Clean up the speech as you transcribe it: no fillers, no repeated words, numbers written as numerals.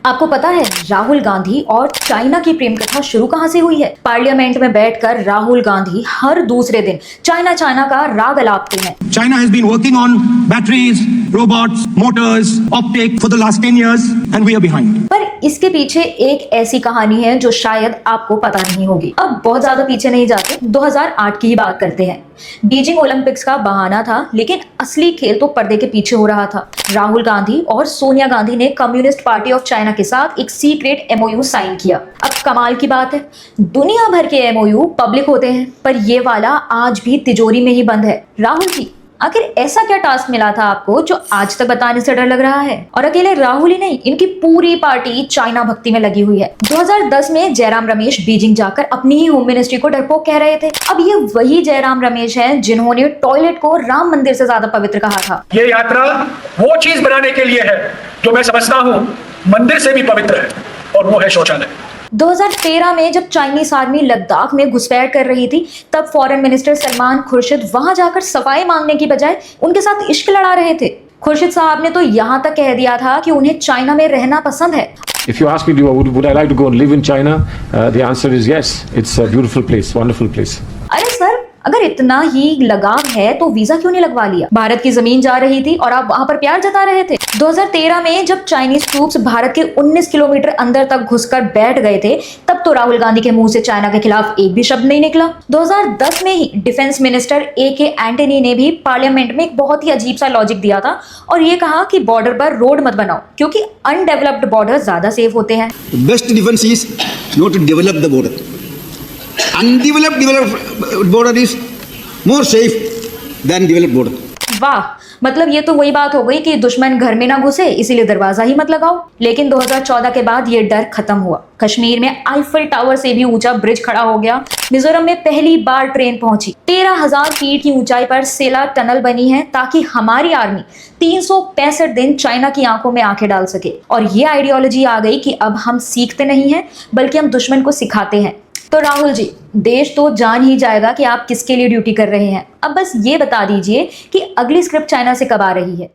आपको पता है राहुल गांधी और चाइना की प्रेम कथा शुरू कहां से हुई है? पार्लियामेंट में बैठकर राहुल गांधी हर दूसरे दिन चाइना चाइना का राग अलापते हैं। China has been working on batteries, robots, motors, optic for the last 10 years and we are behind. पर इसके पीछे एक ऐसी कहानी है जो शायद आपको पता नहीं होगी। अब बहुत ज्यादा पीछे नहीं जाते, 2008 की ही बात करते हैं। बीजिंग ओलंपिक्स का बहाना था, लेकिन असली खेल तो पर्दे के पीछे हो रहा था। राहुल गांधी और सोनिया गांधी ने कम्युनिस्ट पार्टी ऑफ चाइना के साथ एक सीक्रेट एमओयू साइन किया। अब कमाल की बात है, दुनिया भर के एमओयू पब्लिक होते हैं, पर ये वाला आज भी तिजोरी में ही बंद है। राहुल जी, आखिर ऐसा क्या टास्क मिला था आपको जो आज तक बताने से डर लग रहा है? और अकेले राहुल ही नहीं, इनकी पूरी पार्टी चाइना भक्ति में लगी हुई है। 2010 में जयराम रमेश बीजिंग जाकर अपनी ही होम मिनिस्ट्री को डरपोक कह रहे थे। अब ये वही जयराम रमेश हैं जिन्होंने टॉयलेट को राम मंदिर से ज्यादा पवित्र कहा था। ये यात्रा वो चीज बनाने के लिए है जो मैं समझता हूँ मंदिर से भी पवित्र है, और वो है शौचालय। 2013 में जब चाइनीज आर्मी लद्दाख में घुसपैठ कर रही थी, तब फॉरेन मिनिस्टर सलमान खुर्शीद वहां जाकर सफाई मांगने की बजाय उनके साथ इश्क लड़ा रहे थे। खुर्शीद साहब ने तो यहाँ तक कह दिया था कि उन्हें चाइना में रहना पसंद है। If you ask me, would I like to go and live in China? The answer is yes. It's a beautiful place, wonderful place. अरे सर, अगर इतना ही लगाव है तो वीजा क्यों नहीं लगवा लिया? भारत की जमीन जा रही थी और आप वहां पर प्यार जता रहे थे। 2013 में जब चाइनीज ट्रूप्स भारत के 19 किलोमीटर अंदर तक घुसकर बैठ गए थे, तब तो राहुल गांधी के मुंह से चाइना के खिलाफ एक भी शब्द नहीं निकला। 2010 में ही डिफेंस मिनिस्टर AK एंटनी ने भी पार्लियामेंट में एक बहुत ही अजीब सा लॉजिक दिया था और ये कहा कि बॉर्डर पर रोड मत बनाओ, क्योंकि अनडेवलप्ड बॉर्डर ज्यादा सेफ होते हैं। Best defence is not to develop the border. Undeveloped border is more safe than developed border. वाह, मतलब ये तो वही बात हो गई कि दुश्मन घर में ना घुसे, इसीलिए दरवाजा ही मत लगाओ। लेकिन 2014 के बाद ये डर खत्म हुआ। कश्मीर में आईफल टावर से भी ऊंचा ब्रिज खड़ा हो गया। मिजोरम में पहली बार ट्रेन पहुंची। 13,000 फीट की ऊंचाई पर सेला टनल बनी है ताकि हमारी आर्मी 365 दिन चाइना की आंखों में आंखें डाल सके। और ये आइडियोलॉजी आ गई कि अब हम सीखते नहीं हैं, बल्कि हम दुश्मन को सिखाते हैं। तो राहुल जी, देश तो जान ही जाएगा कि आप किसके लिए ड्यूटी कर रहे हैं। अब बस ये बता दीजिए कि अगली स्क्रिप्ट चाइना से कब आ रही है।